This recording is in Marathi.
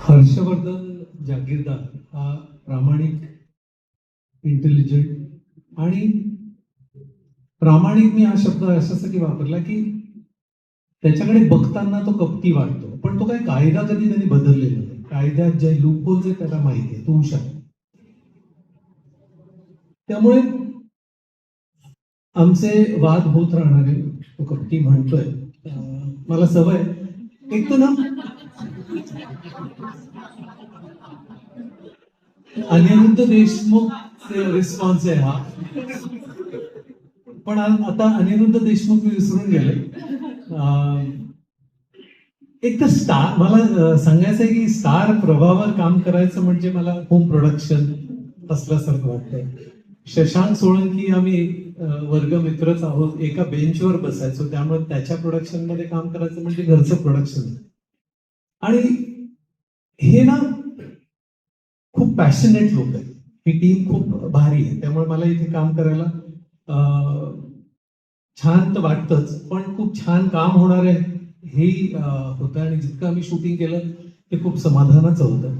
हर्षवर्धन जागीरदार हा प्रामाणिक, इंटेलिजंट आणि प्रामाणिक, मी हा शब्द अशासाठी वापरला की त्याच्याकडे बघताना तो कपटी वाटतो, पण तो काही कायदा कधी त्यांनी बदललेला नाही. कायद्यात जे लूपहोल्स आहेत त्याला माहिती आहे, तो हुशार. त्यामुळे आमचे वाद होत राहणारे, तो कपटी म्हणतोय. मला सवय एक तर ना अनिरुद्ध देशमुख रिस्पॉन्स आहे हा. पण आता अनिरुद्ध देशमुख मी विसरून गेले. एक तर स्टार मला सांगायचं आहे की स्टार प्रभावावर काम करायचं म्हणजे मला होम प्रोडक्शन असल्यासारखं वाटतंय. शशांक सोळंकी आम्ही वर्गमित्रच आहोत, एका बेंचवर बसायचो, त्यामुळे त्याच्या प्रोडक्शन मध्ये काम करायचं म्हणजे घरचं प्रोडक्शन. आणि हे ना खूप पॅशनेट लोक आहेत, ही टीम खूप भारी आहे, त्यामुळे मला इथे काम करायला छान तर वाटतंच, पण खूप छान काम होणार आहे हेही होतं. आणि जितकं आम्ही शूटिंग केलं ते खूप समाधानाचं होतं.